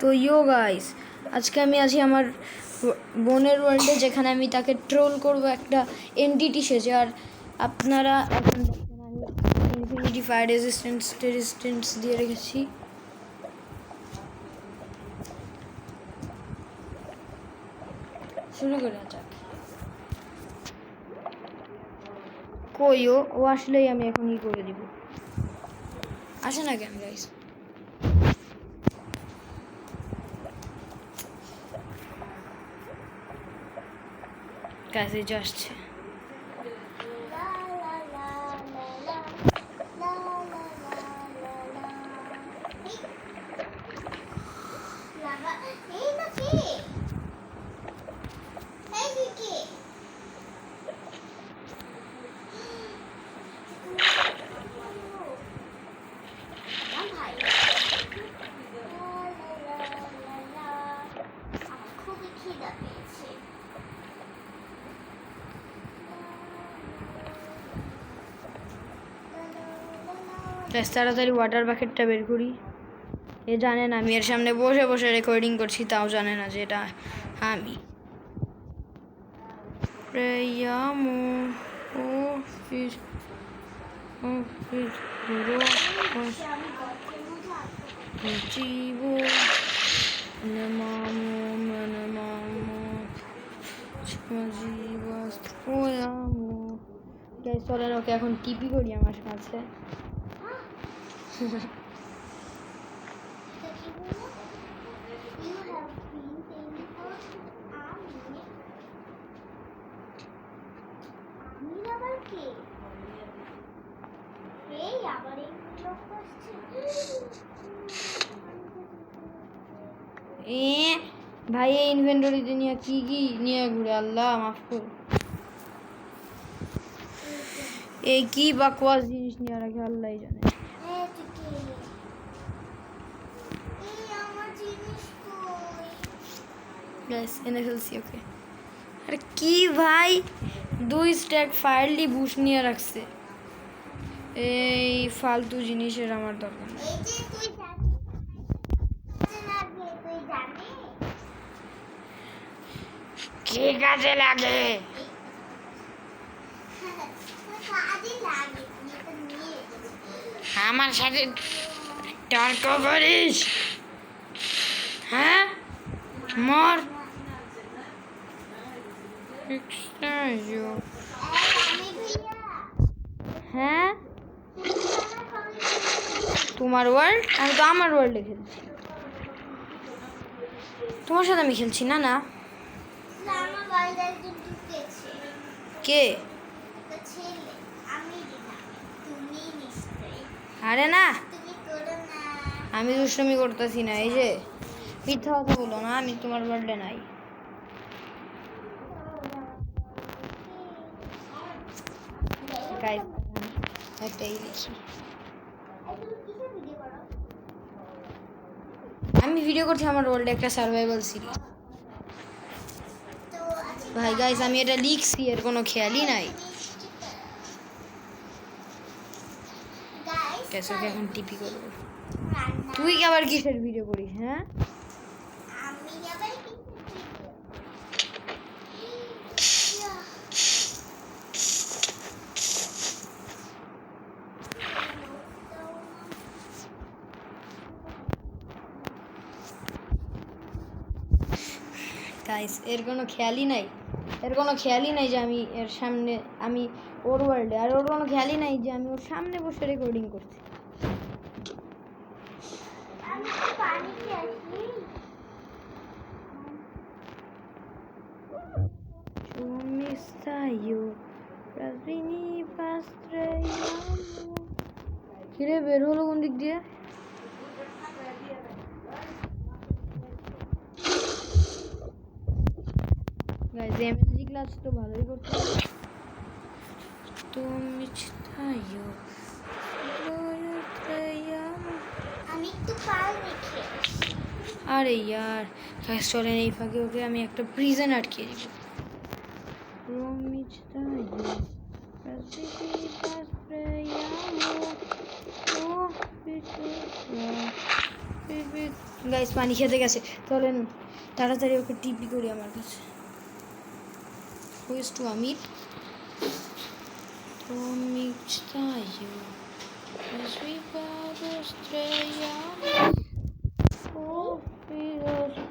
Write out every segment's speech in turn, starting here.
তো ইয়ো গাইস, আজকে আমি আছি আমার বোনের ওয়ার্ল্ডে, যেখানে আমি তাকে ট্রোল করব একটা এনটিটি সেজে। আর আপনারা এখন দেখছেন আমি ইনফিনিটি ফায়ার রেজিস্ট্যান্স দিয়ে রেখেছি। শুরু করা যাক। কইও ও আসলেই আমি এখন ই করে দিব। আসে না কেন গাইস? কাছে আসছে। তাড়াতাড়ি ওয়াটার বাকেটটা বের করি। এ জানে না আমি এর সামনে বসে বসে রেকর্ডিং করছি, তাও জানে না যে এটা আমি। চলেন ওকে এখন টিপি করি আমার কাছে। ভাই এই ইনভেন্টরিতে নিয়ে কি নিয়ে ঘুরে, আল্লাহ মাফ করো। এই কি বাকওয়াস জিনিস নিয়ে রাখে আল্লাহ জানে। গাইস এনে ফেলছি ওকে। আরে কি ভাই, 2 স্ট্যাক ফায়ারলি বুশ নিয়ে রাখছে। এই ফালতু জিনিসের আমার দরকার নেই। কি কাজে লাগে? আমার সাথে তর্ক করিস? হ্যাঁ মর। হ্যাঁ তোমার ওয়ার্ল্ড, আমি তো আমার ওয়ার্ল্ডে খেলছি। তোমার সাথে আমি খেলছি না। না কে? আরে না, আমি দুষ্টুমি করতেছি না। এই যে মিথ্যা কথা বলো না, আমি তোমার ওয়ার্ল্ডে নাই। একটাই লিখি। আমি ভিডিও করছি আমার ওয়ার্ল্ডে একটা সার্ভাইভাল সিরিজ। ভাই গাইস আমি এটা লিখছি, এর কোনো খেয়ালই নাই। ওকে এখন টিপি করবো। তুই আবার কিসের ভিডিও করিস? হ্যাঁ গাইস এর কোনো খেয়ালই নাই যে আমি এর সামনে, আমি ওর ওয়ার্ল্ডে, আর ওর কোনো খেয়ালই নাই যে আমি ওর সামনে বসে রেকর্ডিং করছি। কিরে বের হলো কোন দিক দিয়ে? গাইস এমএলজি ক্লাস তো ভালোই করতে হবে। তুমি চাইও আমি একটু পাল রেখে। আরে यार গাইস চলেন এই ফাঁকে ওকে আমি একটা প্রিজন আটকে দিব। তুমি চাইও গাইস পানি খেতে গেছে, চলেন তাড়াতাড়ি ওকে টিপি করি আমার কাছে। হুইজ টু আমির তো মিছতায়ু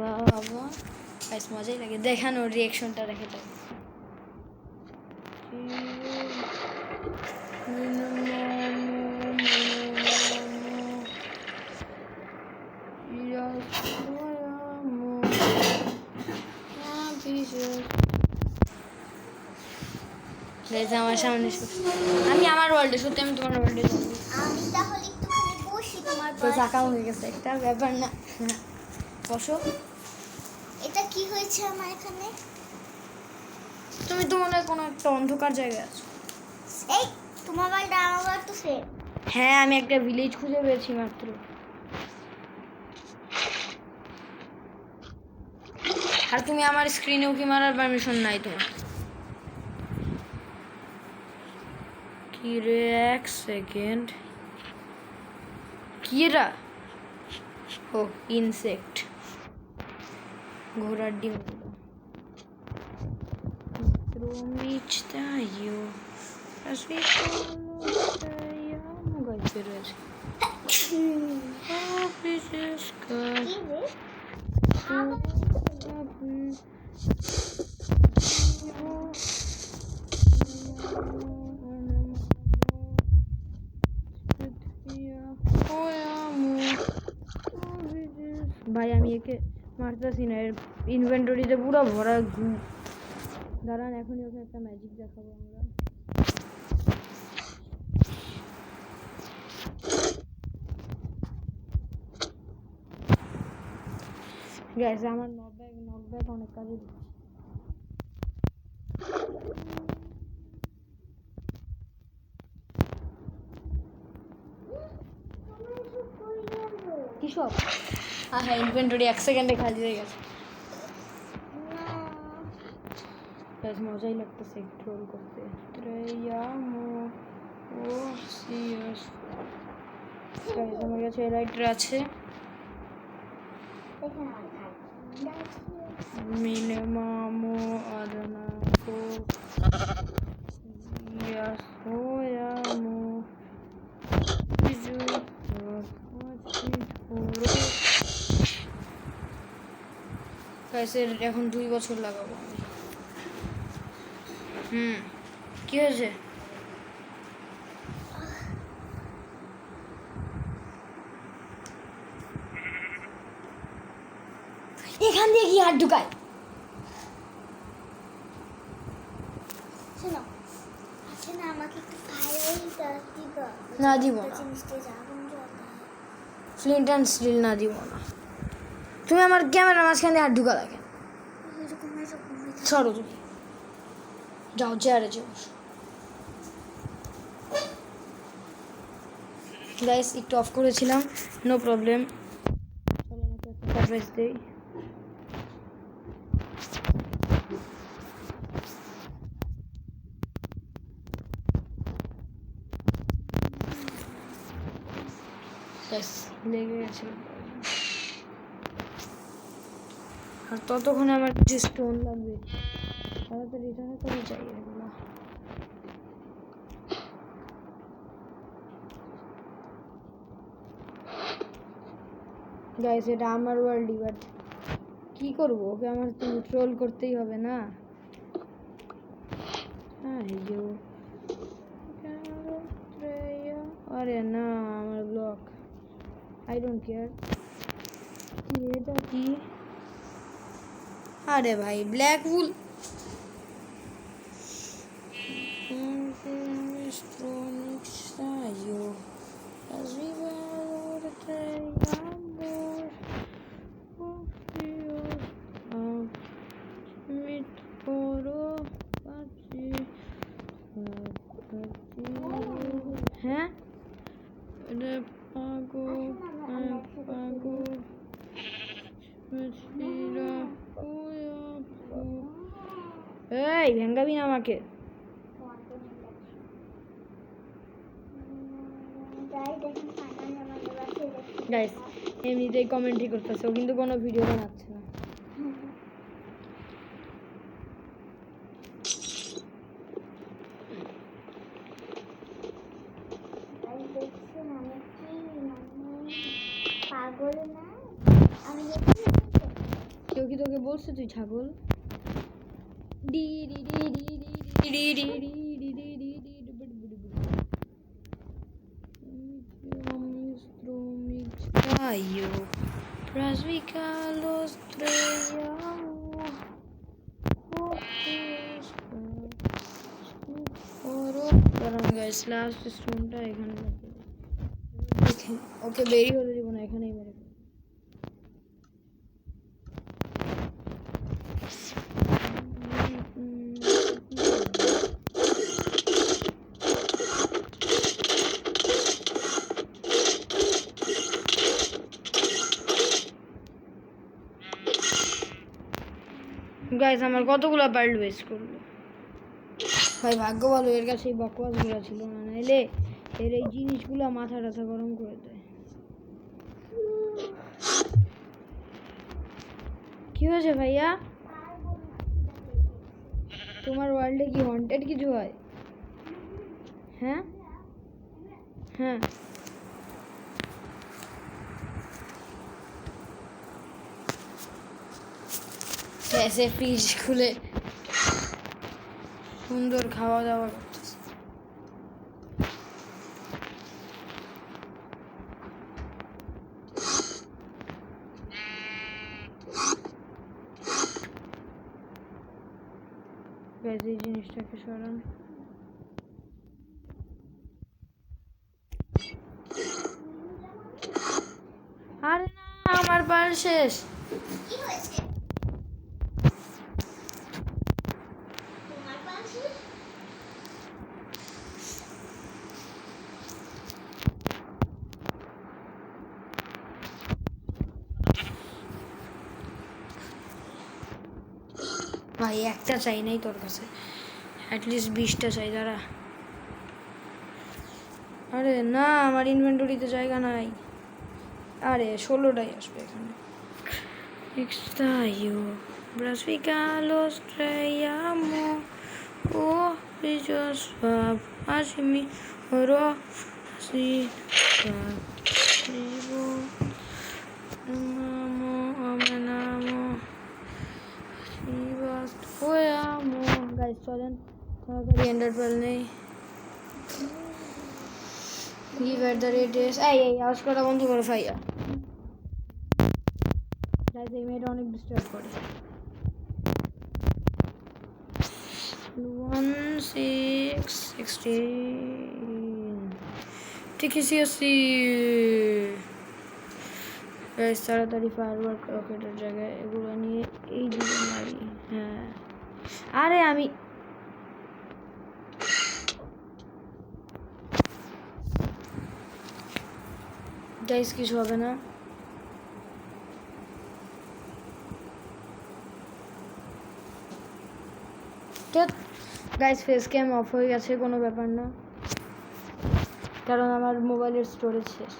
বাবা গাইস মজাই লাগে, দেখানো রিয়াকশনটা রেখে দেয়। আমার সামনে আমি আমার ওয়ার্ল্ডে, সত্যি আমি তোমার ওয়ার্ল্ডে যাবো। আমি তাহলে একটুখানি বসি তোমার তো চাকা হয়ে গেছে, একটা ব্যাপার না। বসো। এটা কি হয়েছে আমার এখানে? তুমি তো মনে হয় কোনো একটা অন্ধকার জায়গায় আছো। এই তোমার বাড়িটা আমার বাড়ি তো সেম। হ্যাঁ আমি একটা ভিলেজ খুঁজে পেয়েছি মাত্র। আর তুমি আমার স্ক্রিনে উকি মারার পারমিশন নাই তোমার। কি রে, এক সেকেন্ড, কিরা? ও ইনসেক্ট, ঘোড়ার ডিম। মিছতায়ু গাছ বেরোয়েছে। ভাই আমি একে মারতেছি না, এর ইনভেন্টরিতে পুরো ভরা গু। দাঁড়ান এখনই ওকে একটা ম্যাজিক দেখাবো আমরা। গাইস আমার নকব্যাক অনেক কাজে দিচ্ছে। কি সব? হ্যাঁ ইনভেন্টরি 1 সেকেন্ডে খালি হয়ে গেছে। গাইস মজাই লাগতেছে ট্রোল করতে। ট্রেয়ামো ও সিয়াস। গাইস আমার কাছে রাইটার আছে। মিনিমামো আদনাকো ইয়াসোয়ামো বিজু গাইস এখন 2 বছর লাগাবো আমি। কি হয়েছে? এখান দিয়ে কি হাত ঢুকায়? শোনো, আচ্ছা না আমাকে একটু ফায়ার দিবা? না দিব না, জিনিসটা আগুন জ্বালায়। ফ্লিন্ট অ্যান্ড স্টিল না দিব না। তুমি আমার ক্যামেরার মাঝখানে দিয়ে হাত ঢুকা লাগে। এরকম ছাড়ো তুমি, যাও চেয়ারে যাও। গাইস একটু অফ করেছিলাম, নো প্রবলেম। চলো একটা সারপ্রাইজ দেই। গাইস লেগে গেছে, আর ততক্ষণে আমার কিছু স্টোন লাগবে, তাড়াতাড়ি চাই এগুলো। গাইস এটা আমার ওয়ার্ল্ড, বাট কি করবো, ওকে আমার তো ট্রোল করতেই হবে না। আরে না আমার ব্লক, আই ডোন্ট কেয়ার। এটা কি? আরে ভাই ব্ল্যাক উল। হ্যাঁ এই ভেঙ্গাবি না আমাকে। গাইস এমনিতেই কমেন্ট্রি করতেছে, ও কিন্তু কোনো ভিডিও বানাচ্ছে না। তাই দেখছেন আমি কি পাগল না? আমি দেখছি কেউ কি তোকে বলছে তুই ছাগল? D D D D D D D D D D D D D বুড়ি বুড়ি বুড়ি। Caio, Prasvika los traiamos. কারণ গাইস লাস্ট স্টোনটা এখানে দেখেন, ওকে বেরি হতে দিব না, এখানেই মেরে ফেলবো। গাইস আমার কতগুলো পার্ট ওয়েস্ট করলো ভাই, ভাগ্য ভালো এর কাছে এই বকওয়াসগুলো ছিল না, নাইলে এর এই জিনিসগুলো মাথা টাথা গরম করে দেয়। কি হয়েছে ভাইয়া? তোমার ওয়ার্ল্ডে কি হন্টেড কিছু হয়? হ্যাঁ হ্যাঁ, এসে ফ্রিজ খুলে সুন্দর খাওয়া দাওয়া করতেছে। এই জিনিসটাকে সরান। আরে না, আমার বার শেষ। কি হয়েছে তোমার পাশে? ভাই একটা চাই নাই তোর কাছে, অ্যাটলিস্ট 20টা চাই। দাঁড়া, আরে না আমার ইনভেন্টরিতে জায়গা নাই। আরে 16টাই আসবে এখানে। Extraño, Brasil los traíamos, oh, ellos así mi oro, así, vivo, amo, amenamo, y basta, fue amo. Guys, চলেন তাড়াতাড়ি এন্ডার পেল নেই। Give at the rate is, এই আওয়াজ করা বন্ধ করো ভাইয়া। গাইস এই মেয়েটা অনেক ডিস্টার্ব করে। 16 ঠিক আছে আসি। গাইস তাড়াতাড়ি ফায়ারওয়ার্ক রকেটের জায়গায় এগুলো নিয়ে এই দিকে মারি। হ্যাঁ আরে আমি গাইস কিছু হবে না। গাইস ফেস ক্যাম অফ হয়ে গেছে, কোনো ব্যাপার না, কারণ আমার মোবাইলের স্টোরেজ শেষ।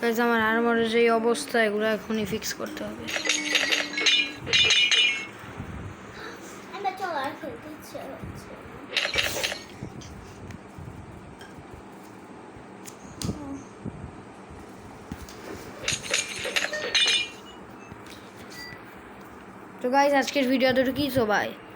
গাইস আমার আর্মরের যে অবস্থা, এগুলো এখনই ফিক্স করতে হবে। আমরা চল আর খেলতে ইচ্ছে হচ্ছে। তো গাইস আজকের ভিডিও এতটুকুই, সবাই